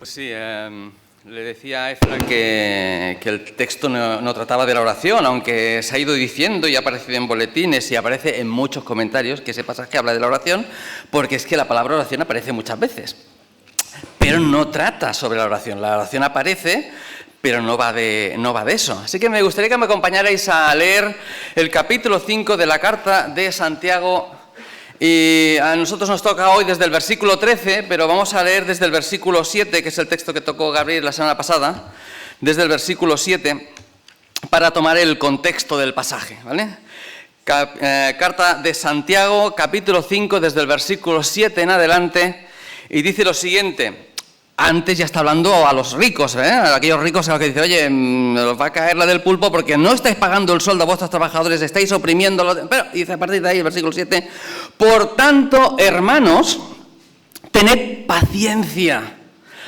Pues sí, le decía a Efra que el texto no trataba de la oración, aunque se ha ido diciendo y ha aparecido en boletines y aparece en muchos comentarios que ese pasaje habla de la oración, porque es que la palabra oración aparece muchas veces, pero no trata sobre la oración. La oración aparece, pero no va de eso. Así que me gustaría que me acompañarais a leer el capítulo 5 de la carta de Santiago. Y a nosotros nos toca hoy desde el versículo 13, pero vamos a leer desde el versículo 7, que es el texto que tocó Gabriel la semana pasada, desde el versículo 7, para tomar el contexto del pasaje, ¿vale? Carta de Santiago, capítulo 5, desde el versículo 7 en adelante, y dice lo siguiente. Antes ya está hablando a los ricos, a aquellos ricos a los que dice, oye, os va a caer la del pulpo porque no estáis pagando el sueldo a vuestros trabajadores, estáis oprimiéndolos. Pero dice a partir de ahí, el versículo 7, por tanto, hermanos, tened paciencia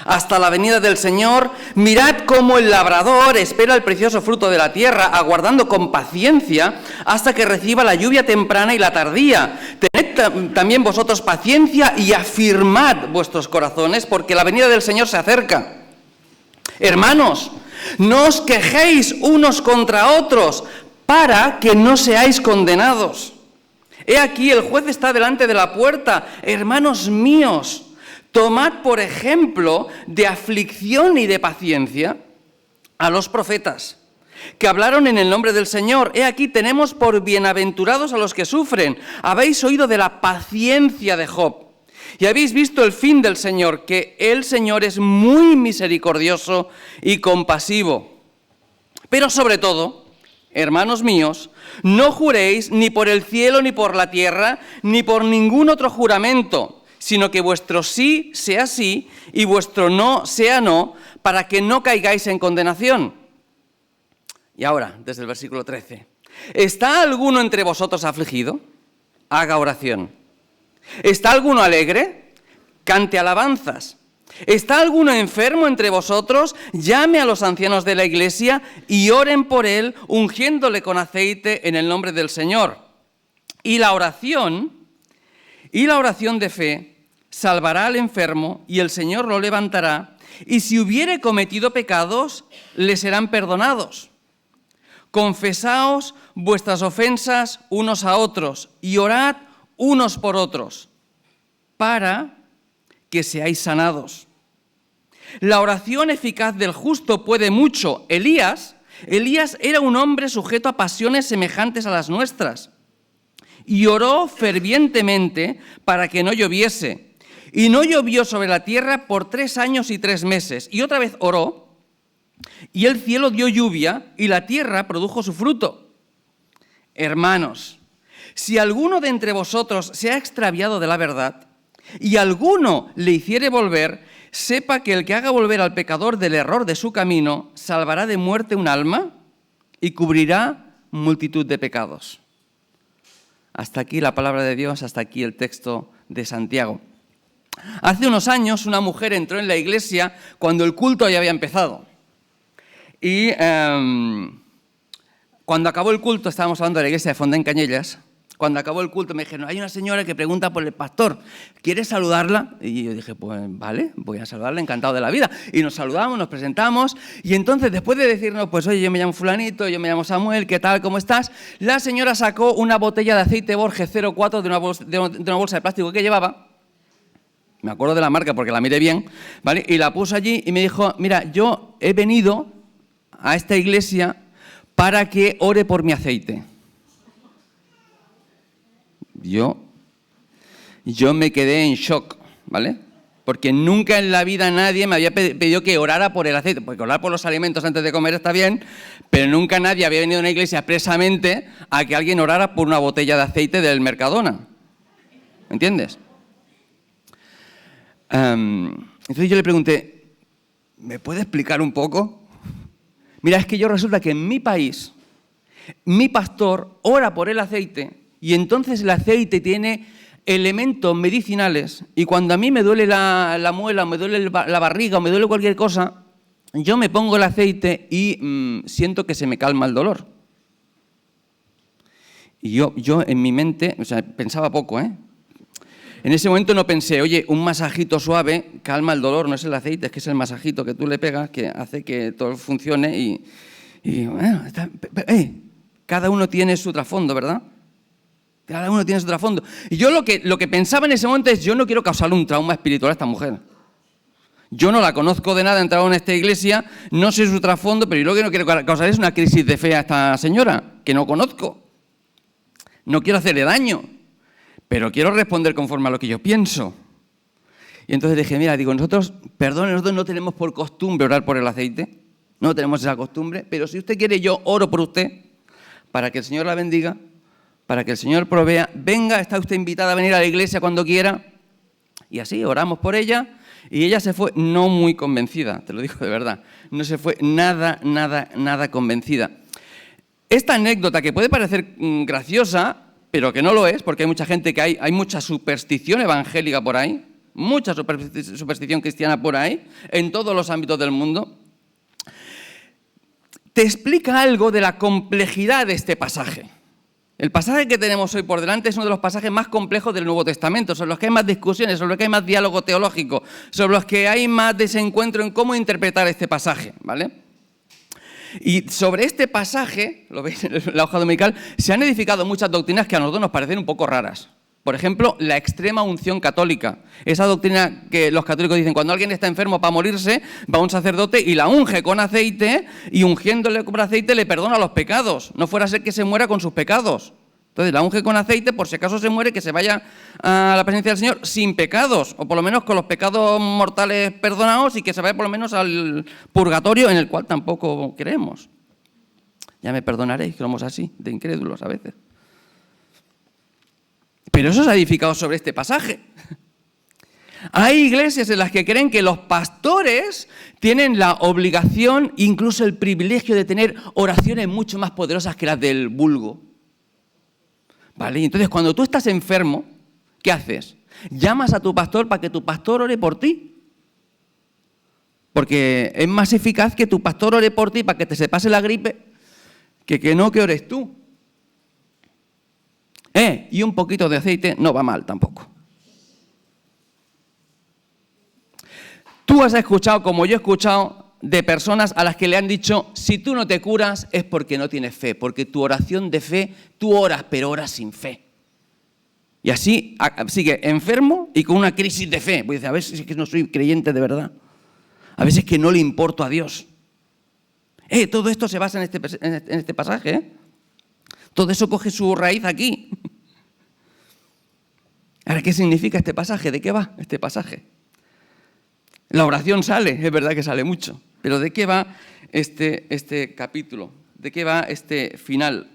hasta la venida del Señor. Mirad cómo el labrador espera el precioso fruto de la tierra, aguardando con paciencia hasta que reciba la lluvia temprana y la tardía. Tened también vosotros paciencia y afirmad vuestros corazones, porque la venida del Señor se acerca. Hermanos, no os quejéis unos contra otros, para que no seáis condenados. He aquí, el juez está delante de la puerta. Hermanos míos, tomad por ejemplo de aflicción y de paciencia a los profetas que hablaron en el nombre del Señor. He aquí, tenemos por bienaventurados a los que sufren. Habéis oído de la paciencia de Job y habéis visto el fin del Señor, que el Señor es muy misericordioso y compasivo. Pero sobre todo, hermanos míos, no juréis ni por el cielo, ni por la tierra, ni por ningún otro juramento, sino que vuestro sí sea sí y vuestro no sea no, para que no caigáis en condenación. Y ahora, desde el versículo 13. ¿Está alguno entre vosotros afligido? Haga oración. ¿Está alguno alegre? Cante alabanzas. ¿Está alguno enfermo entre vosotros? Llame a los ancianos de la iglesia y oren por él, ungiéndole con aceite en el nombre del Señor. Y la oración de fe salvará al enfermo y el Señor lo levantará, y si hubiere cometido pecados, le serán perdonados. Confesaos vuestras ofensas unos a otros y orad unos por otros, para que seáis sanados. La oración eficaz del justo puede mucho. Elías era un hombre sujeto a pasiones semejantes a las nuestras, y oró fervientemente para que no lloviese. Y no llovió sobre la tierra por 3 años y 3 meses. Y otra vez oró, y el cielo dio lluvia, y la tierra produjo su fruto. Hermanos, si alguno de entre vosotros se ha extraviado de la verdad, y alguno le hiciere volver, sepa que el que haga volver al pecador del error de su camino, salvará de muerte un alma y cubrirá multitud de pecados. Hasta aquí la palabra de Dios, hasta aquí el texto de Santiago. Hace unos años una mujer entró en la iglesia cuando el culto ya había empezado. Y cuando acabó el culto, estábamos hablando de la iglesia de Fondén Cañellas, cuando acabó el culto me dijeron, hay una señora que pregunta por el pastor, ¿quieres saludarla? Y yo dije, pues vale, voy a saludarla, encantado de la vida. Y nos saludamos, nos presentamos, y entonces después de decirnos, pues oye, yo me llamo fulanito, yo me llamo Samuel, ¿qué tal, cómo estás? La señora sacó una botella de aceite Borges 04 de una bolsa de plástico que llevaba. Me acuerdo de la marca porque la miré bien, ¿vale? Y la puso allí y me dijo, mira, yo he venido a esta iglesia para que ore por mi aceite. Yo me quedé en shock, ¿vale? Porque nunca en la vida nadie me había pedido que orara por el aceite, porque orar por los alimentos antes de comer está bien, pero nunca nadie había venido a una iglesia expresamente a que alguien orara por una botella de aceite del Mercadona. ¿Entiendes? Entonces yo le pregunté, ¿me puede explicar un poco? Mira, es que resulta que en mi país, mi pastor ora por el aceite y entonces el aceite tiene elementos medicinales y cuando a mí me duele la muela, o me duele la barriga o me duele cualquier cosa, yo me pongo el aceite y siento que se me calma el dolor. Y yo en mi mente, o sea, pensaba poco, En ese momento no pensé, oye, un masajito suave calma el dolor, no es el aceite, es que es el masajito que tú le pegas que hace que todo funcione y bueno, cada uno tiene su trasfondo, ¿verdad? Cada uno tiene su trasfondo. Y yo lo que pensaba en ese momento es, yo no quiero causarle un trauma espiritual a esta mujer. Yo no la conozco de nada, he entrado en esta iglesia, no sé su trasfondo, pero yo lo que no quiero causar es una crisis de fe a esta señora, que no conozco. No quiero hacerle daño, pero quiero responder conforme a lo que yo pienso. Y entonces dije, mira, digo, nosotros no tenemos por costumbre orar por el aceite, no tenemos esa costumbre, pero si usted quiere, yo oro por usted, para que el Señor la bendiga, para que el Señor provea. Venga, está usted invitada a venir a la iglesia cuando quiera. Y así oramos por ella. Y ella se fue no muy convencida, te lo digo de verdad. No se fue nada convencida. Esta anécdota, que puede parecer graciosa, pero que no lo es, porque hay mucha gente que hay mucha superstición evangélica por ahí, mucha superstición cristiana por ahí, en todos los ámbitos del mundo, te explica algo de la complejidad de este pasaje. El pasaje que tenemos hoy por delante es uno de los pasajes más complejos del Nuevo Testamento, sobre los que hay más discusiones, sobre los que hay más diálogo teológico, sobre los que hay más desencuentro en cómo interpretar este pasaje, ¿vale? Y sobre este pasaje, lo veis en la hoja dominical, se han edificado muchas doctrinas que a nosotros nos parecen un poco raras. Por ejemplo, la extrema unción católica. Esa doctrina que los católicos dicen, cuando alguien está enfermo para morirse, va un sacerdote y la unge con aceite, y ungiéndole con aceite le perdona los pecados. No fuera a ser que se muera con sus pecados. Entonces la unge con aceite, por si acaso se muere, que se vaya a la presencia del Señor sin pecados, o por lo menos con los pecados mortales perdonados, y que se vaya por lo menos al purgatorio, en el cual tampoco creemos. Ya me perdonaréis, que somos así, de incrédulos a veces. Pero eso se ha edificado sobre este pasaje. Hay iglesias en las que creen que los pastores tienen la obligación, incluso el privilegio de tener oraciones mucho más poderosas que las del vulgo. ¿Vale? Y entonces, cuando tú estás enfermo, ¿qué haces? Llamas a tu pastor para que tu pastor ore por ti. Porque es más eficaz que tu pastor ore por ti para que te se pase la gripe que no que ores tú. Y un poquito de aceite no va mal tampoco. Tú has escuchado, como yo he escuchado, de personas a las que le han dicho, si tú no te curas es porque no tienes fe, porque tu oración de fe, tú oras, pero oras sin fe. Y así sigue enfermo y con una crisis de fe. Pues dice, a veces es que no soy creyente de verdad. A veces es que no le importo a Dios. Todo esto se basa en este pasaje, Todo eso coge su raíz aquí. Ahora, ¿qué significa este pasaje? ¿De qué va este pasaje? La oración sale, es verdad que sale mucho, pero ¿de qué va este capítulo? ¿De qué va este final?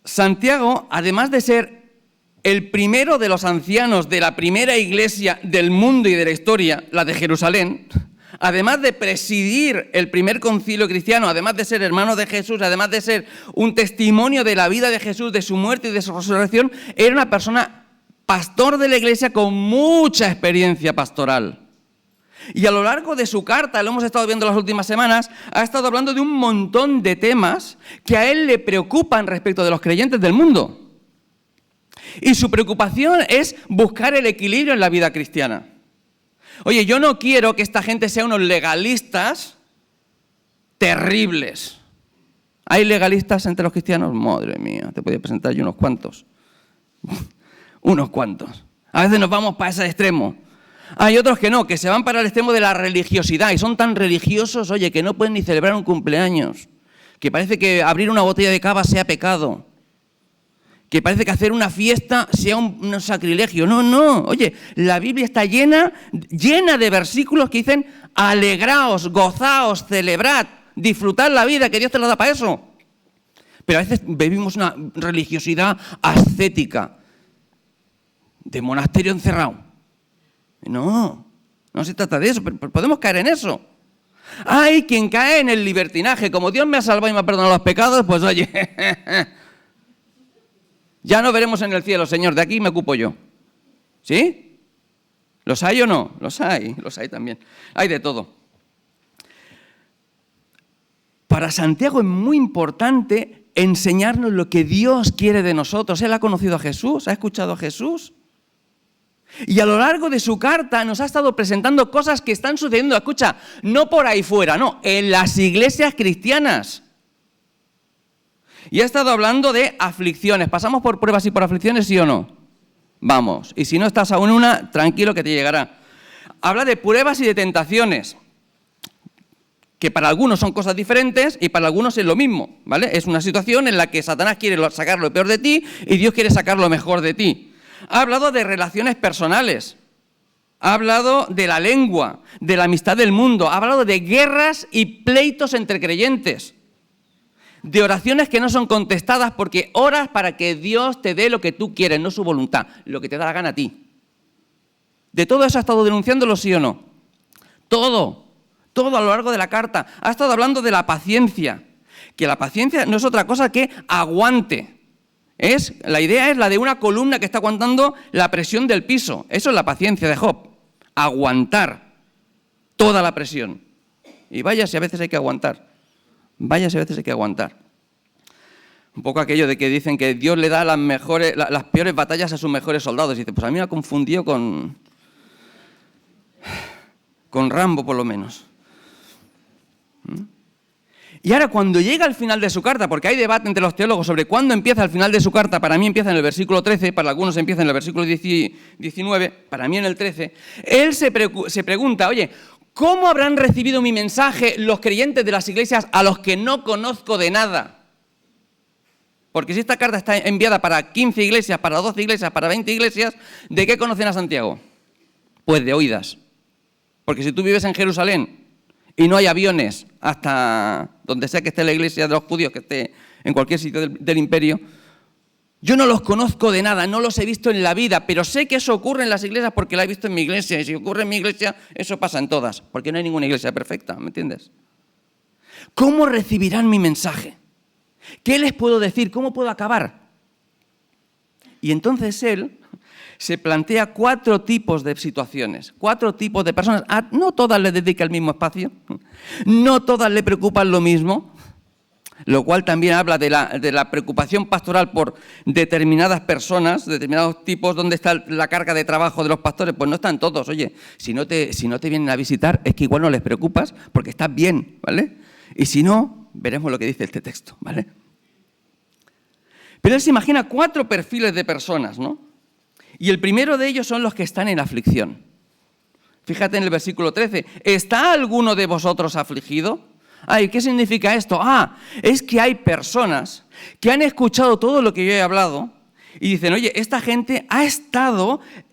Santiago, además de ser el primero de los ancianos de la primera iglesia del mundo y de la historia, la de Jerusalén, además de presidir el primer concilio cristiano, además de ser hermano de Jesús, además de ser un testimonio de la vida de Jesús, de su muerte y de su resurrección, era una persona pastor de la iglesia con mucha experiencia pastoral. Y a lo largo de su carta, lo hemos estado viendo las últimas semanas, ha estado hablando de un montón de temas que a él le preocupan respecto de los creyentes del mundo. Y su preocupación es buscar el equilibrio en la vida cristiana. Oye, yo no quiero que esta gente sea unos legalistas terribles. ¿Hay legalistas entre los cristianos? Madre mía, te podía presentar yo unos cuantos. Unos cuantos. A veces nos vamos para ese extremo. Hay otros que no, que se van para el extremo de la religiosidad y son tan religiosos, oye, que no pueden ni celebrar un cumpleaños. Que parece que abrir una botella de cava sea pecado. Que parece que hacer una fiesta sea un sacrilegio. No. Oye, la Biblia está llena de versículos que dicen alegraos, gozaos, celebrad, disfrutad la vida, que Dios te la da para eso. Pero a veces vivimos una religiosidad ascética, de monasterio encerrado. No se trata de eso, pero podemos caer en eso. Hay quien cae en el libertinaje, como Dios me ha salvado y me ha perdonado los pecados, pues oye... Ya no veremos en el cielo, Señor, de aquí me ocupo yo. ¿Sí? ¿Los hay o no? Los hay también. Hay de todo. Para Santiago es muy importante enseñarnos lo que Dios quiere de nosotros. Él ha conocido a Jesús, ha escuchado a Jesús. Y a lo largo de su carta nos ha estado presentando cosas que están sucediendo, escucha, no por ahí fuera, no, en las iglesias cristianas. Y ha estado hablando de aflicciones. ¿Pasamos por pruebas y por aflicciones, sí o no? Vamos. Y si no estás aún en una, tranquilo que te llegará. Habla de pruebas y de tentaciones, que para algunos son cosas diferentes y para algunos es lo mismo, ¿vale? Es una situación en la que Satanás quiere sacar lo peor de ti y Dios quiere sacar lo mejor de ti. Ha hablado de relaciones personales, ha hablado de la lengua, de la amistad del mundo, ha hablado de guerras y pleitos entre creyentes, de oraciones que no son contestadas porque oras para que Dios te dé lo que tú quieres, no su voluntad, lo que te da la gana a ti. De todo eso ha estado denunciándolo, ¿sí o no? Todo a lo largo de la carta. Ha estado hablando de la paciencia, que la paciencia no es otra cosa que aguante. La idea es la de una columna que está aguantando la presión del piso. Eso es la paciencia de Job. Aguantar toda la presión. Y vaya si a veces hay que aguantar. Vaya si a veces hay que aguantar. Un poco aquello de que dicen que Dios le da las peores batallas a sus mejores soldados. Y dice, pues a mí me ha confundido con Rambo, por lo menos. Y ahora cuando llega al final de su carta, porque hay debate entre los teólogos sobre cuándo empieza el final de su carta, para mí empieza en el versículo 13, para algunos empieza en el versículo 19, para mí en el 13, él se pregunta, oye, ¿cómo habrán recibido mi mensaje los creyentes de las iglesias a los que no conozco de nada? Porque si esta carta está enviada para 15 iglesias, para 12 iglesias, para 20 iglesias, ¿de qué conocen a Santiago? Pues de oídas. Porque si tú vives en Jerusalén y no hay aviones hasta donde sea que esté la iglesia de los judíos, que esté en cualquier sitio del imperio, yo no los conozco de nada, no los he visto en la vida, pero sé que eso ocurre en las iglesias porque lo he visto en mi iglesia, y si ocurre en mi iglesia, eso pasa en todas, porque no hay ninguna iglesia perfecta, ¿me entiendes? ¿Cómo recibirán mi mensaje? ¿Qué les puedo decir? ¿Cómo puedo acabar? Y entonces él se plantea 4 tipos de situaciones, 4 tipos de personas. No todas le dedica el mismo espacio, no todas le preocupan lo mismo, lo cual también habla de la preocupación pastoral por determinadas personas, determinados tipos. ¿Dónde está la carga de trabajo de los pastores? Pues no están todos. Oye, si no te vienen a visitar, es que igual no les preocupas porque estás bien, ¿vale? Y si no, veremos lo que dice este texto, ¿vale? Pero él se imagina 4 perfiles de personas, ¿no? Y el primero de ellos son los que están en aflicción. Fíjate en el versículo 13. ¿Está alguno de vosotros afligido? Ay, ¿qué significa esto? Es que hay personas que han escuchado todo lo que yo he hablado y dicen, oye, esta gente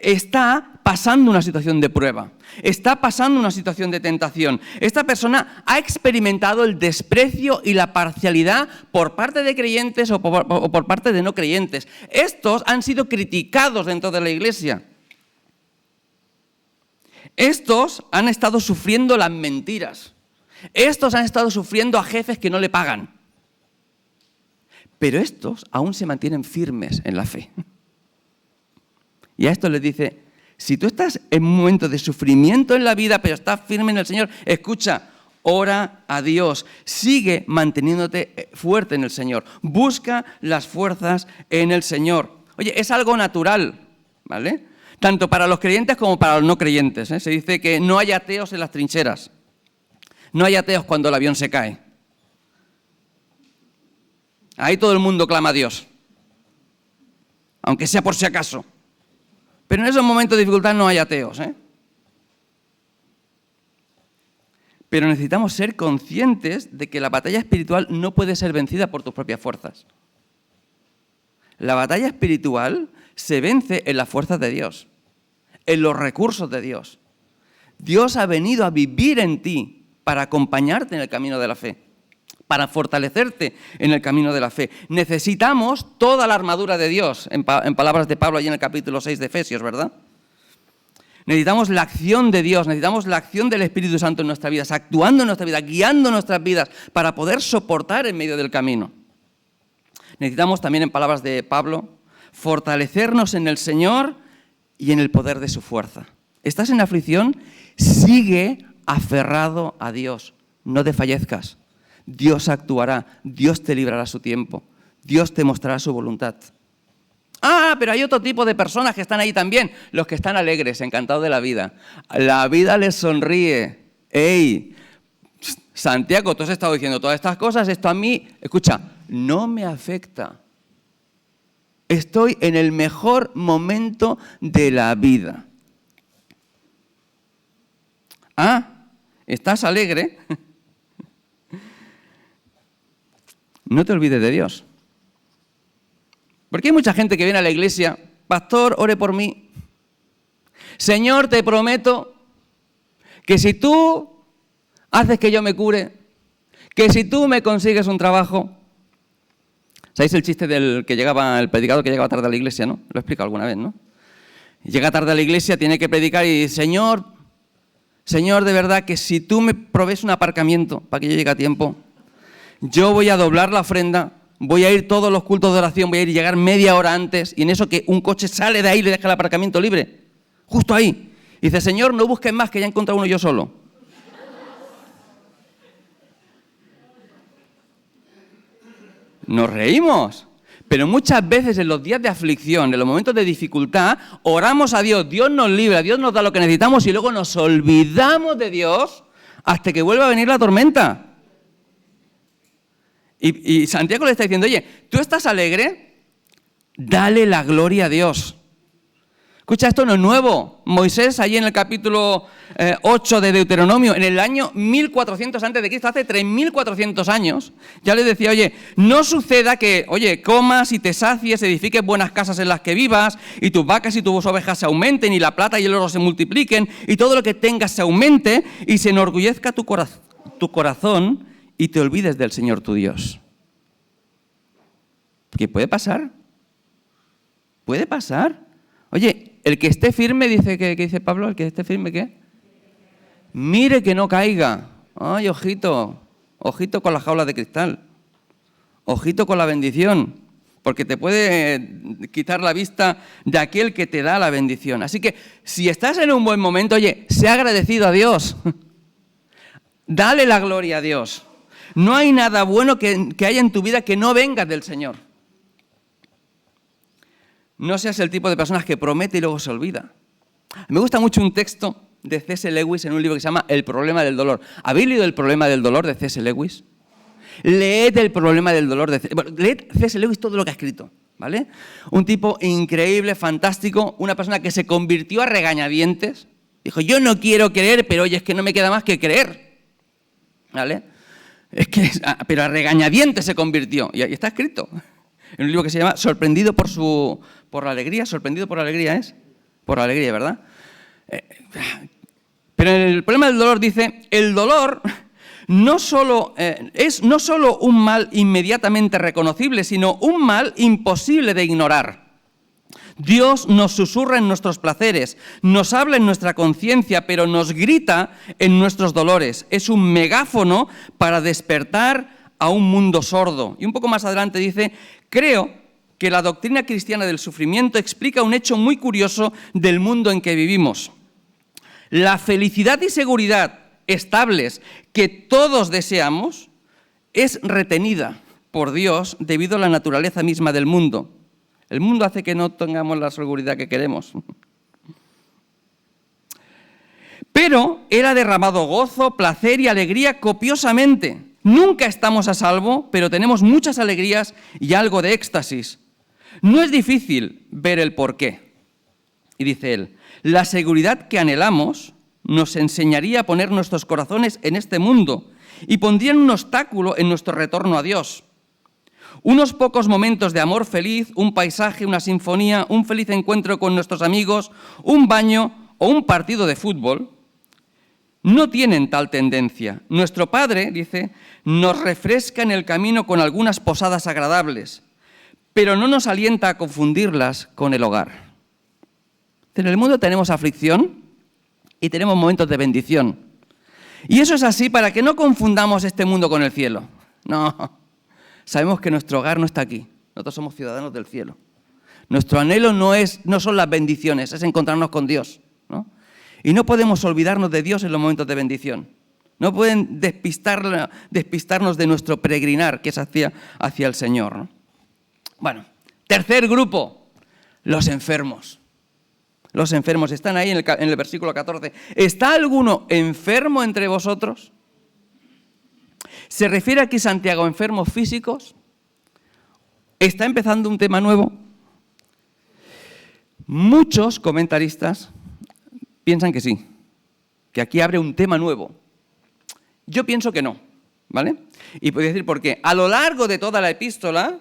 está pasando una situación de prueba, está pasando una situación de tentación. Esta persona ha experimentado el desprecio y la parcialidad por parte de creyentes o por parte de no creyentes. Estos han sido criticados dentro de la iglesia. Estos han estado sufriendo las mentiras. Estos han estado sufriendo a jefes que no le pagan. Pero estos aún se mantienen firmes en la fe. Y a estos les dice, si tú estás en un momento de sufrimiento en la vida, pero estás firme en el Señor, escucha, ora a Dios, sigue manteniéndote fuerte en el Señor, busca las fuerzas en el Señor. Oye, es algo natural, ¿vale? Tanto para los creyentes como para los no creyentes, ¿eh? Se dice que no hay ateos en las trincheras, no hay ateos cuando el avión se cae. Ahí todo el mundo clama a Dios, aunque sea por si acaso. Pero en esos momentos de dificultad no hay ateos, ¿eh? Pero necesitamos ser conscientes de que la batalla espiritual no puede ser vencida por tus propias fuerzas. La batalla espiritual se vence en las fuerzas de Dios, en los recursos de Dios. Dios ha venido a vivir en ti para acompañarte en el camino de la fe, para fortalecerte en el camino de la fe. Necesitamos toda la armadura de Dios, en palabras de Pablo allí en el capítulo 6 de Efesios, ¿verdad? Necesitamos la acción de Dios, necesitamos la acción del Espíritu Santo en nuestras vidas, actuando en nuestra vida, guiando nuestras vidas para poder soportar en medio del camino. Necesitamos también, en palabras de Pablo, fortalecernos en el Señor y en el poder de su fuerza. ¿Estás en aflicción? Sigue aferrado a Dios, no desfallezcas. Dios actuará, Dios te librará a su tiempo. Dios te mostrará su voluntad. Ah, pero hay otro tipo de personas que están ahí también, los que están alegres, encantados de la vida. La vida les sonríe. ¡Ey! Santiago, tú has estado diciendo todas estas cosas, esto a mí, escucha, no me afecta. Estoy en el mejor momento de la vida. Ah, ¿estás alegre? No te olvides de Dios. Porque hay mucha gente que viene a la iglesia, pastor, ore por mí. Señor, te prometo que si tú haces que yo me cure, que si tú me consigues un trabajo. ¿Sabéis el chiste del que llegaba, el predicador que llegaba tarde a la iglesia, no? Lo he explicado alguna vez, ¿no? Llega tarde a la iglesia, tiene que predicar y dice, Señor, de verdad que si tú me provees un aparcamiento para que yo llegue a tiempo, yo voy a doblar la ofrenda, voy a ir todos los cultos de oración, voy a ir llegar media hora antes y en eso que un coche sale de ahí y le deja el aparcamiento libre, justo ahí. Y dice, Señor, no busques más que ya he encontrado uno yo solo. Nos reímos, pero muchas veces en los días de aflicción, en los momentos de dificultad, oramos a Dios, Dios nos libra, Dios nos da lo que necesitamos y luego nos olvidamos de Dios hasta que vuelva a venir la tormenta. Y Santiago le está diciendo, oye, ¿tú estás alegre? Dale la gloria a Dios. Escucha, esto no es nuevo. Moisés, allí en el capítulo 8 de Deuteronomio, en el año 1400 a.C., hace 3400 años, ya le decía, oye, no suceda que, oye, comas y te sacies, edifiques buenas casas en las que vivas, y tus vacas y tus ovejas se aumenten, y la plata y el oro se multipliquen, y todo lo que tengas se aumente, y se enorgullezca tu corazón, y te olvides del Señor tu Dios. ¿Qué puede pasar? ¿Puede pasar? Oye, el que esté firme, ¿qué dice Pablo? ¿El que esté firme qué? Mire que no caiga. Ay, ojito con la jaula de cristal. Ojito con la bendición, porque te puede quitar la vista de aquel que te da la bendición. Así que, si estás en un buen momento, oye, sé agradecido a Dios. Dale la gloria a Dios. No hay nada bueno que haya en tu vida que no venga del Señor. No seas el tipo de personas que promete y luego se olvida. Me gusta mucho un texto de C.S. Lewis en un libro que se llama El problema del dolor. ¿Habéis leído El problema del dolor de C.S. Lewis? Leed El problema del dolor de C.S. Bueno, leed C.S. Lewis todo lo que ha escrito, ¿vale? Un tipo increíble, fantástico, una persona que se convirtió a regañadientes. Dijo, yo no quiero creer, pero oye, es que no me queda más que creer, ¿vale? Pero a regañadientes se convirtió. Y ahí está escrito. En un libro que se llama Sorprendido por la alegría. Sorprendido por la alegría es. Por la alegría, ¿verdad? Pero en el problema del dolor dice, el dolor no solo un mal inmediatamente reconocible, sino un mal imposible de ignorar. Dios nos susurra en nuestros placeres, nos habla en nuestra conciencia, pero nos grita en nuestros dolores. Es un megáfono para despertar a un mundo sordo. Y un poco más adelante dice, creo que la doctrina cristiana del sufrimiento explica un hecho muy curioso del mundo en que vivimos. La felicidad y seguridad estables que todos deseamos es retenida por Dios debido a la naturaleza misma del mundo. El mundo hace que no tengamos la seguridad que queremos. Pero Él ha derramado gozo, placer y alegría copiosamente. Nunca estamos a salvo, pero tenemos muchas alegrías y algo de éxtasis. No es difícil ver el porqué. Y dice él, la seguridad que anhelamos nos enseñaría a poner nuestros corazones en este mundo y pondrían un obstáculo en nuestro retorno a Dios. Unos pocos momentos de amor feliz, un paisaje, una sinfonía, un feliz encuentro con nuestros amigos, un baño o un partido de fútbol, no tienen tal tendencia. Nuestro Padre, dice, nos refresca en el camino con algunas posadas agradables, pero no nos alienta a confundirlas con el hogar. En el mundo tenemos aflicción y tenemos momentos de bendición. Y eso es así para que no confundamos este mundo con el cielo. No. Sabemos que nuestro hogar no está aquí. Nosotros somos ciudadanos del cielo. Nuestro anhelo no son las bendiciones, es encontrarnos con Dios, ¿no? Y no podemos olvidarnos de Dios en los momentos de bendición. No pueden despistarnos de nuestro peregrinar, que es hacia el Señor, ¿no? Bueno, tercer grupo, los enfermos. Los enfermos están ahí en el versículo 14. ¿Está alguno enfermo entre vosotros? ¿Se refiere aquí Santiago a enfermos físicos? ¿Está empezando un tema nuevo? Muchos comentaristas piensan que sí, que aquí abre un tema nuevo. Yo pienso que no, ¿vale? Y voy a decir por qué. A lo largo de toda la epístola,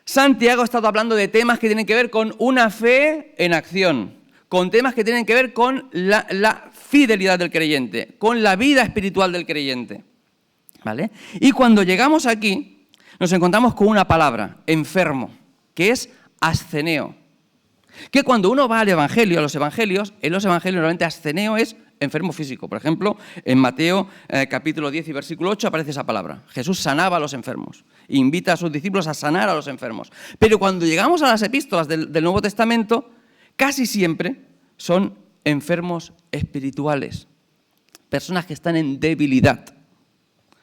Santiago ha estado hablando de temas que tienen que ver con una fe en acción, con temas que tienen que ver con la fidelidad del creyente, con la vida espiritual del creyente, ¿vale? Y cuando llegamos aquí, nos encontramos con una palabra, enfermo, que es asceneo. Que cuando uno va al Evangelio, en los Evangelios normalmente asceneo es enfermo físico. Por ejemplo, en Mateo capítulo 10 y versículo 8 aparece esa palabra. Jesús sanaba a los enfermos, invita a sus discípulos a sanar a los enfermos. Pero cuando llegamos a las epístolas del Nuevo Testamento, casi siempre son enfermos espirituales, personas que están en debilidad.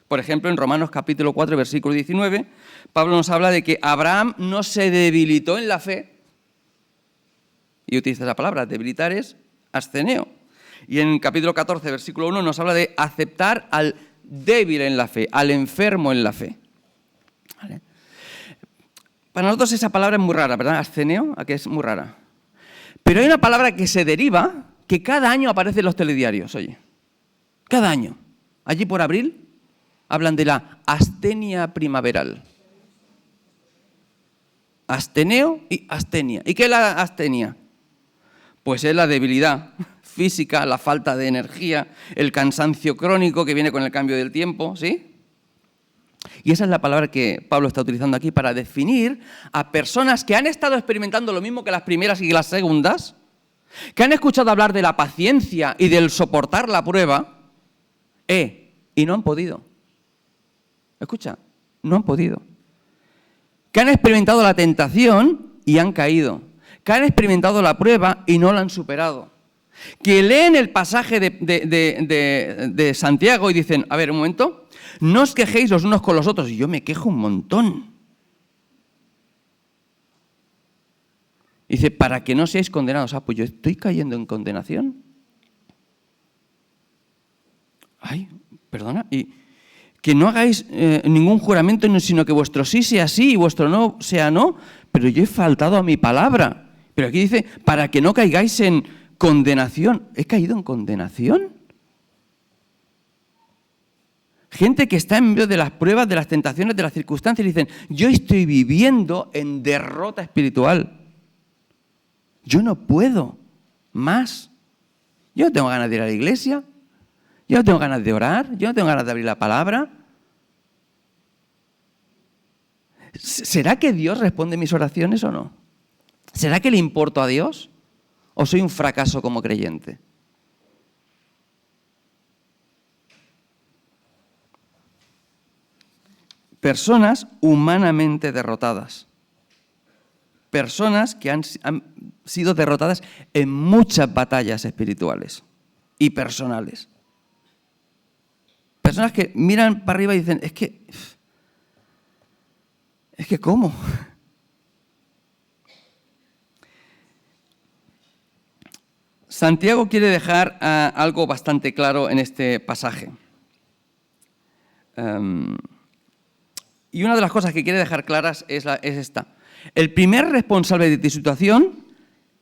Por ejemplo, en Romanos capítulo 4, versículo 19, Pablo nos habla de que Abraham no se debilitó en la fe, y utiliza la palabra, debilitar es asceneo. Y en el capítulo 14, versículo 1, nos habla de aceptar al débil en la fe, al enfermo en la fe. ¿Vale? Para nosotros esa palabra es muy rara, ¿verdad? Asceneo, ¿a qué es muy rara? Pero hay una palabra que se deriva, que cada año aparece en los telediarios, oye. Cada año. Allí por abril hablan de la astenia primaveral. Asteneo y astenia. ¿Y qué es la astenia? Pues es la debilidad física, la falta de energía, el cansancio crónico que viene con el cambio del tiempo, ¿sí? Y esa es la palabra que Pablo está utilizando aquí para definir a personas que han estado experimentando lo mismo que las primeras y las segundas, que han escuchado hablar de la paciencia y del soportar la prueba, y no han podido. Escucha, no han podido. Que han experimentado la tentación y han caído. Que han experimentado la prueba y no la han superado. Que leen el pasaje de Santiago y dicen, a ver, un momento, no os quejéis los unos con los otros. Y yo me quejo un montón. Dice, para que no seáis condenados. Ah, pues yo estoy cayendo en condenación. Ay, perdona. Y que no hagáis ningún juramento, sino que vuestro sí sea sí y vuestro no sea no. Pero yo he faltado a mi palabra. Pero aquí dice, para que no caigáis en condenación. ¿He caído en condenación? Gente que está en medio de las pruebas, de las tentaciones, de las circunstancias, y dicen, yo estoy viviendo en derrota espiritual. Yo no puedo más. Yo no tengo ganas de ir a la iglesia. Yo no tengo ganas de orar. Yo no tengo ganas de abrir la palabra. ¿Será que Dios responde mis oraciones o no? ¿Será que le importo a Dios? ¿O soy un fracaso como creyente? Personas humanamente derrotadas. Personas que han sido derrotadas en muchas batallas espirituales y personales. Personas que miran para arriba y dicen, es que ¿cómo? Santiago quiere dejar algo bastante claro en este pasaje. Y una de las cosas que quiere dejar claras es esta. El primer responsable de tu situación,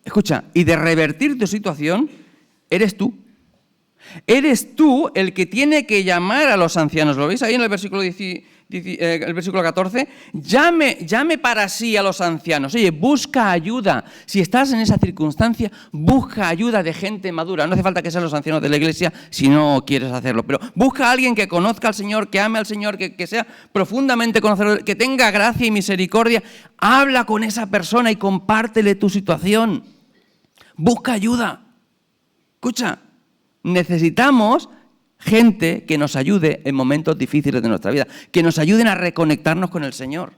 escucha, y de revertir tu situación, eres tú. Eres tú el que tiene que llamar a los ancianos. ¿Lo veis ahí en el versículo 14? Llame para sí a los ancianos. Oye, busca ayuda. Si estás en esa circunstancia, busca ayuda de gente madura. No hace falta que sean los ancianos de la iglesia si no quieres hacerlo. Pero busca a alguien que conozca al Señor, que ame al Señor, que sea profundamente conocedor, que tenga gracia y misericordia. Habla con esa persona y compártele tu situación. Busca ayuda. Escucha. Necesitamos gente que nos ayude en momentos difíciles de nuestra vida, que nos ayuden a reconectarnos con el Señor.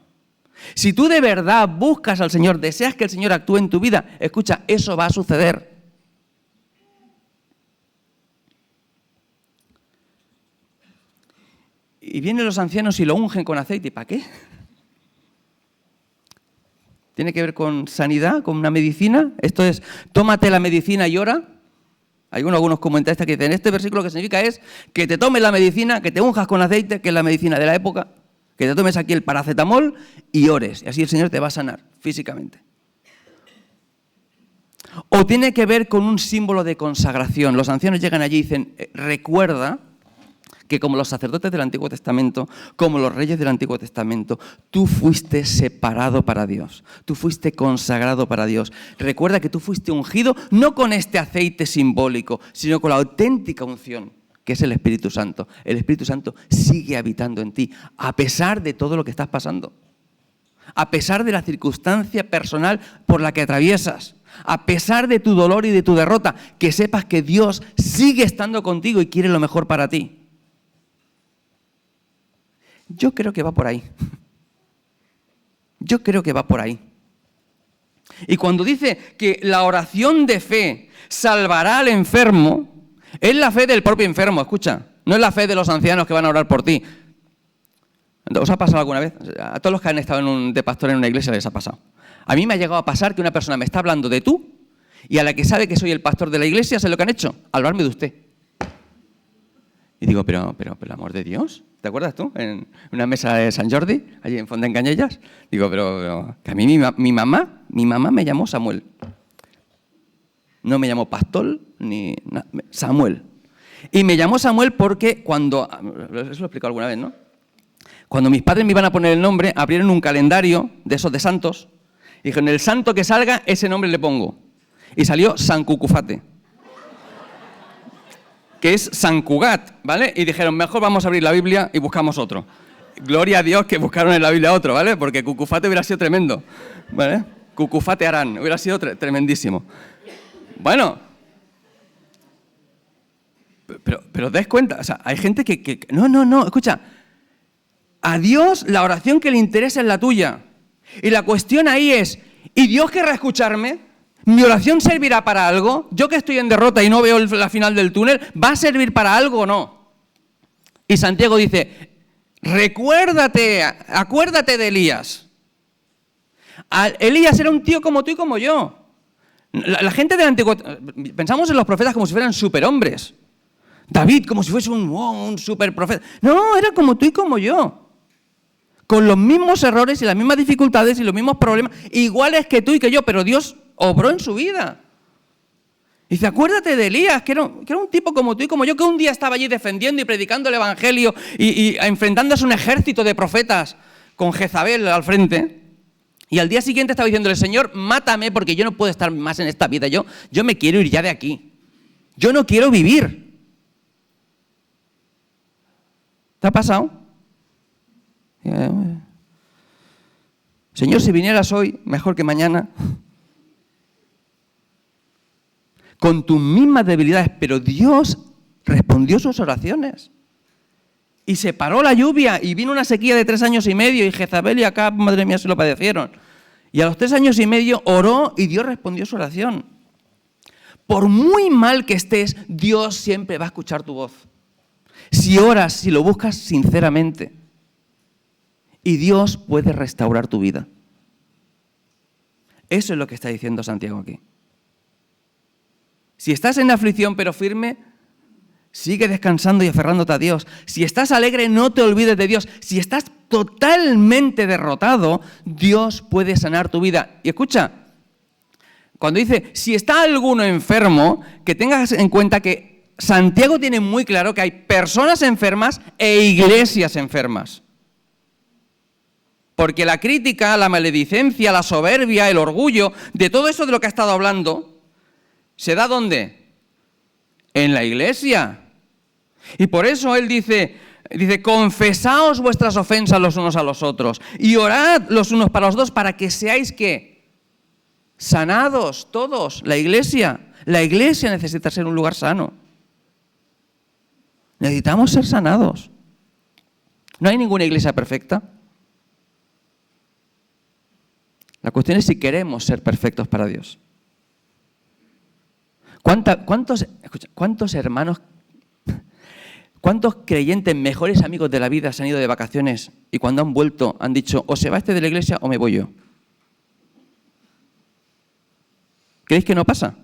Si tú de verdad buscas al Señor, deseas que el Señor actúe en tu vida, escucha, eso va a suceder. Y vienen los ancianos y lo ungen con aceite. ¿Y para qué? tiene que ver con sanidad, con una medicina. Esto es, tómate la medicina y ora. Hay algunos comentaristas que dicen, este versículo lo que significa es que te tomes la medicina, que te unjas con aceite, que es la medicina de la época, que te tomes aquí el paracetamol y ores. Y así el Señor te va a sanar físicamente. O tiene que ver con un símbolo de consagración. Los ancianos llegan allí y dicen, recuerda que como los sacerdotes del Antiguo Testamento, como los reyes del Antiguo Testamento, tú fuiste separado para Dios, tú fuiste consagrado para Dios. Recuerda que tú fuiste ungido no con este aceite simbólico, sino con la auténtica unción, que es el Espíritu Santo. El Espíritu Santo sigue habitando en ti, a pesar de todo lo que estás pasando, a pesar de la circunstancia personal por la que atraviesas, a pesar de tu dolor y de tu derrota, que sepas que Dios sigue estando contigo y quiere lo mejor para ti. Yo creo que va por ahí. Yo creo que va por ahí. Y cuando dice que la oración de fe salvará al enfermo, es la fe del propio enfermo, escucha. No es la fe de los ancianos que van a orar por ti. ¿Os ha pasado alguna vez? A todos los que han estado de pastor en una iglesia les ha pasado. A mí me ha llegado a pasar que una persona me está hablando de tú y a la que sabe que soy el pastor de la iglesia, ¿sabe lo que han hecho? Hablarme de usted. Y digo, pero el amor de Dios, ¿te acuerdas tú? En una mesa de Sant Jordi, allí en Fontaine-Canyelles. Digo, pero que a mí mi mamá me llamó Samuel. No me llamó pastor ni Samuel. Y me llamó Samuel porque cuando, eso lo he explicado alguna vez, ¿no? Cuando mis padres me iban a poner el nombre, abrieron un calendario de esos de santos y dijeron, el santo que salga, ese nombre le pongo. Y salió San Cucufate, que es San Cugat, ¿vale? Y dijeron, mejor vamos a abrir la Biblia y buscamos otro. Gloria a Dios que buscaron en la Biblia otro, ¿vale? Porque Cucufate hubiera sido tremendo, ¿vale? Cucufate Arán, hubiera sido tremendísimo. Bueno, pero des cuenta, o sea, hay gente que no, escucha, a Dios la oración que le interesa es la tuya. Y la cuestión ahí es, ¿y Dios querrá escucharme? ¿Mi oración servirá para algo? Yo que estoy en derrota y no veo la final del túnel, ¿va a servir para algo o no? Y Santiago dice, acuérdate de Elías. Elías era un tío como tú y como yo. La gente del Antiguo... Pensamos en los profetas como si fueran superhombres. David como si fuese un superprofeta. No, era como tú y como yo. Con los mismos errores y las mismas dificultades y los mismos problemas, iguales que tú y que yo, pero Dios obró en su vida. Dice, acuérdate de Elías, que era un tipo como tú y como yo, que un día estaba allí defendiendo y predicando el Evangelio y enfrentándose a un ejército de profetas con Jezabel al frente. Y al día siguiente estaba diciéndole, Señor, mátame porque yo no puedo estar más en esta vida. Yo me quiero ir ya de aquí. Yo no quiero vivir. ¿Te ha pasado? Señor, si vinieras hoy, mejor que mañana. Con tus mismas debilidades, pero Dios respondió sus oraciones. Y se paró la lluvia y vino una sequía de 3 años y medio y Jezabel y Acab, madre mía, se lo padecieron. Y a los 3 años y medio oró y Dios respondió su oración. Por muy mal que estés, Dios siempre va a escuchar tu voz. Si oras, si lo buscas sinceramente. Y Dios puede restaurar tu vida. Eso es lo que está diciendo Santiago aquí. Si estás en aflicción pero firme, sigue descansando y aferrándote a Dios. Si estás alegre, no te olvides de Dios. Si estás totalmente derrotado, Dios puede sanar tu vida. Y escucha, cuando dice, si está alguno enfermo, que tengas en cuenta que Santiago tiene muy claro que hay personas enfermas e iglesias enfermas. Porque la crítica, la maledicencia, la soberbia, el orgullo, de todo eso de lo que ha estado hablando, ¿se da dónde? En la iglesia. Y por eso él dice, confesaos vuestras ofensas los unos a los otros y orad los unos para los dos para que seáis, ¿qué? Sanados todos. La iglesia necesita ser un lugar sano. Necesitamos ser sanados. No hay ninguna iglesia perfecta. La cuestión es si queremos ser perfectos para Dios. ¿Cuántos hermanos, cuántos creyentes mejores amigos de la vida se han ido de vacaciones y cuando han vuelto han dicho, o se va este de la iglesia o me voy yo? ¿Creéis que no pasa?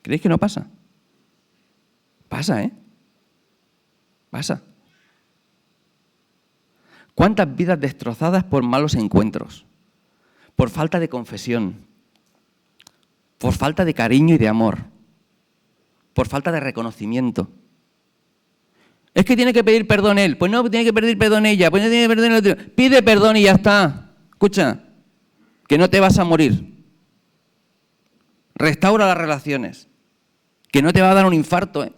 ¿Creéis que no pasa? Pasa, ¿eh? Pasa. ¿Cuántas vidas destrozadas por malos encuentros? Por falta de confesión, por falta de cariño y de amor, por falta de reconocimiento. Es que tiene que pedir perdón él, pues no tiene que pedir perdón ella, pues no tiene que pedir perdón el otro. Pide perdón y ya está. Escucha, que no te vas a morir. Restaura las relaciones, que no te va a dar un infarto, ¿eh?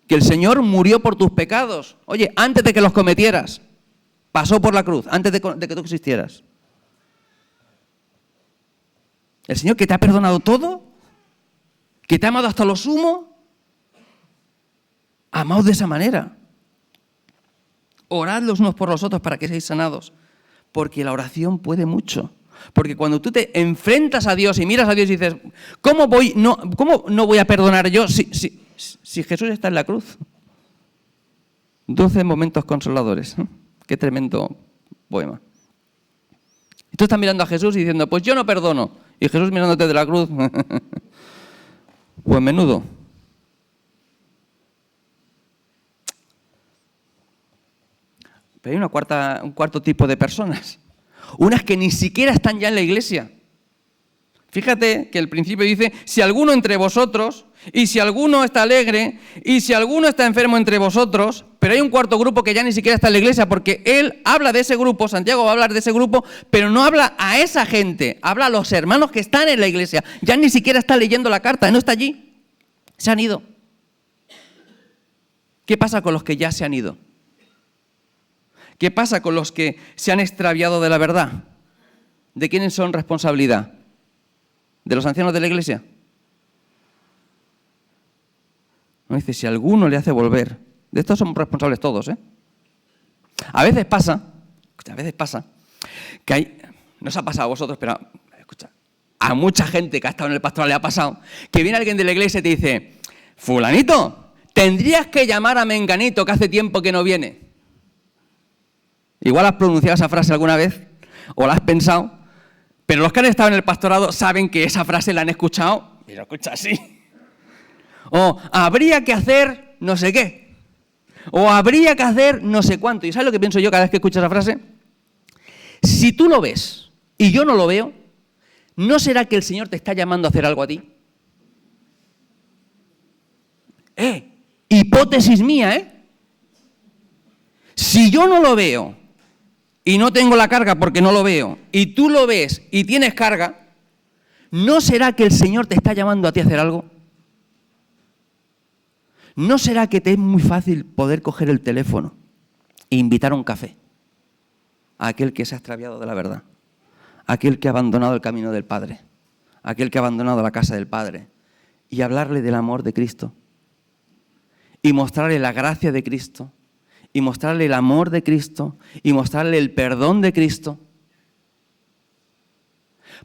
Que el Señor murió por tus pecados. Oye, antes de que los cometieras, pasó por la cruz, antes de que tú existieras. El Señor que te ha perdonado todo, que te ha amado hasta lo sumo, amaos de esa manera. Orad los unos por los otros para que seáis sanados, porque la oración puede mucho. Porque cuando tú te enfrentas a Dios y miras a Dios y dices, ¿cómo no voy a perdonar yo si Jesús está en la cruz? 12 momentos consoladores. Qué tremendo poema. Y tú estás mirando a Jesús y diciendo, pues yo no perdono. Y Jesús mirándote de la cruz, pues menudo. Pero hay un cuarto tipo de personas. Unas que ni siquiera están ya en la iglesia. Fíjate que el principio dice, si alguno entre vosotros, y si alguno está alegre, y si alguno está enfermo entre vosotros, pero hay un cuarto grupo que ya ni siquiera está en la iglesia, porque él habla de ese grupo, Santiago va a hablar de ese grupo, pero no habla a esa gente, habla a los hermanos que están en la iglesia. Ya ni siquiera está leyendo la carta, no está allí. Se han ido. ¿Qué pasa con los que ya se han ido? ¿Qué pasa con los que se han extraviado de la verdad? ¿De quiénes son responsabilidad? ¿De los ancianos de la iglesia? No, dice, si alguno le hace volver. De estos somos responsables todos, ¿eh? A veces pasa que hay, no os ha pasado a vosotros, pero escucha, a mucha gente que ha estado en el pastoral le ha pasado, que viene alguien de la iglesia y te dice, fulanito, tendrías que llamar a menganito que hace tiempo que no viene. Igual has pronunciado esa frase alguna vez, o la has pensado, pero los que han estado en el pastorado saben que esa frase la han escuchado, y lo escucha así. O habría que hacer no sé qué. O habría que hacer no sé cuánto. ¿Y sabes lo que pienso yo cada vez que escucho esa frase? Si tú lo ves y yo no lo veo, ¿no será que el Señor te está llamando a hacer algo a ti? Hipótesis mía, ¿eh? Si yo no lo veo y no tengo la carga porque no lo veo, y tú lo ves y tienes carga, ¿no será que el Señor te está llamando a ti a hacer algo? ¿No será que te es muy fácil poder coger el teléfono e invitar a un café a aquel que se ha extraviado de la verdad, a aquel que ha abandonado el camino del Padre, a aquel que ha abandonado la casa del Padre, y hablarle del amor de Cristo, y mostrarle la gracia de Cristo, y mostrarle el amor de Cristo, y mostrarle el perdón de Cristo?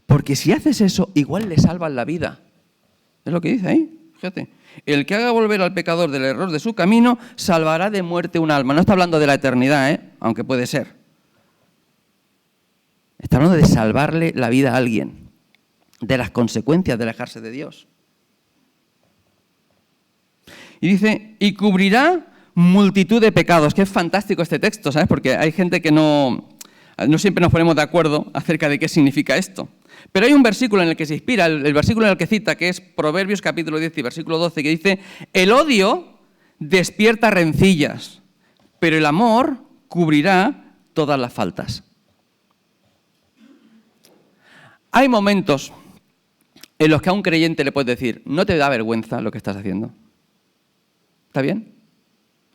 Porque si haces eso, igual le salvas la vida. Es lo que dice ahí, fíjate. El que haga volver al pecador del error de su camino, salvará de muerte un alma. No está hablando de la eternidad, aunque puede ser. Está hablando de salvarle la vida a alguien, de las consecuencias de alejarse de Dios. Y dice, y cubrirá multitud de pecados. Que es fantástico este texto, ¿sabes? Porque hay gente que no siempre nos ponemos de acuerdo acerca de qué significa esto. Pero hay un versículo en el que se inspira, el versículo en el que cita, que es Proverbios capítulo 10 y versículo 12, que dice, el odio despierta rencillas, pero el amor cubrirá todas las faltas. Hay momentos en los que a un creyente le puedes decir, no te da vergüenza lo que estás haciendo. ¿Está bien?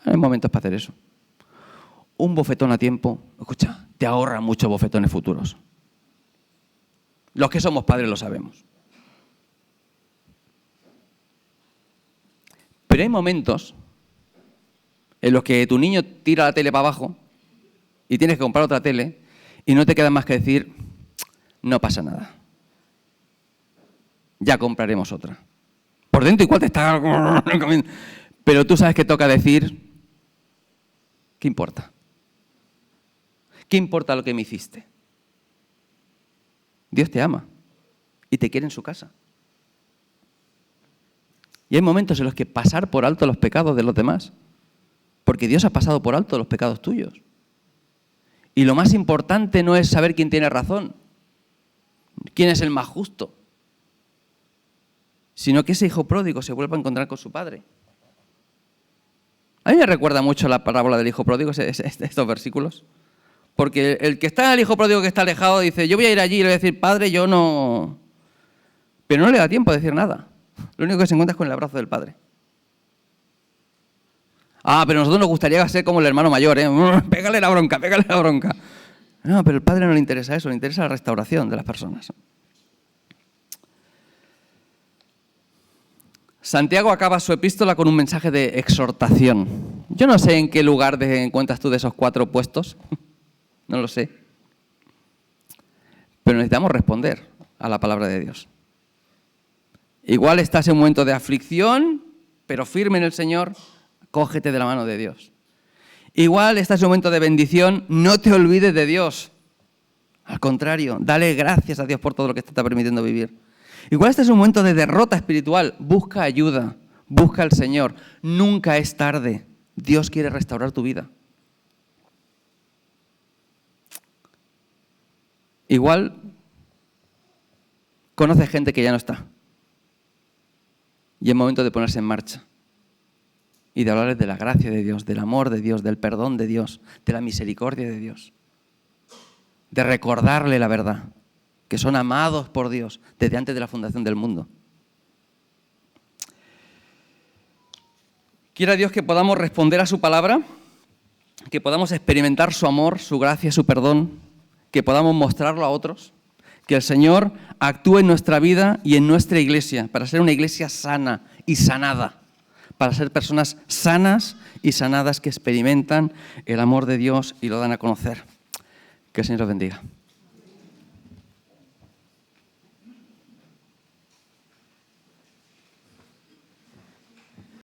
Hay momentos para hacer eso. Un bofetón a tiempo, escucha, te ahorra muchos bofetones futuros. Los que somos padres lo sabemos. Pero hay momentos en los que tu niño tira la tele para abajo y tienes que comprar otra tele y no te queda más que decir, no pasa nada. Ya compraremos otra. Por dentro igual te está... Pero tú sabes que toca decir, ¿qué importa? ¿Qué importa lo que me hiciste? Dios te ama y te quiere en su casa. Y hay momentos en los que pasar por alto los pecados de los demás, porque Dios ha pasado por alto los pecados tuyos. Y lo más importante no es saber quién tiene razón, quién es el más justo, sino que ese hijo pródigo se vuelva a encontrar con su padre. A mí me recuerda mucho la parábola del hijo pródigo, estos versículos, porque el que está, el hijo pródigo que está alejado, dice, yo voy a ir allí y le voy a decir, padre, yo no... Pero no le da tiempo a decir nada. Lo único que se encuentra es con el abrazo del padre. Ah, pero a nosotros nos gustaría ser como el hermano mayor, ¿eh? Pégale la bronca, pégale la bronca. No, pero al padre no le interesa eso, le interesa la restauración de las personas. Santiago acaba su epístola con un mensaje de exhortación. Yo no sé en qué lugar te encuentras tú de esos 4 puestos, no lo sé. Pero necesitamos responder a la palabra de Dios. Igual estás en un momento de aflicción, pero firme en el Señor, cógete de la mano de Dios. Igual estás en un momento de bendición, no te olvides de Dios. Al contrario, dale gracias a Dios por todo lo que te está permitiendo vivir. Igual estás en un momento de derrota espiritual, busca ayuda, busca al Señor. Nunca es tarde. Dios quiere restaurar tu vida. Igual conoces gente que ya no está. Y es momento de ponerse en marcha y de hablarles de la gracia de Dios, del amor de Dios, del perdón de Dios, de la misericordia de Dios. De recordarle la verdad, que son amados por Dios desde antes de la fundación del mundo. Quiera Dios que podamos responder a su palabra, que podamos experimentar su amor, su gracia, su perdón, que podamos mostrarlo a otros, que el Señor actúe en nuestra vida y en nuestra iglesia para ser una iglesia sana y sanada, para ser personas sanas y sanadas que experimentan el amor de Dios y lo dan a conocer. Que el Señor los bendiga.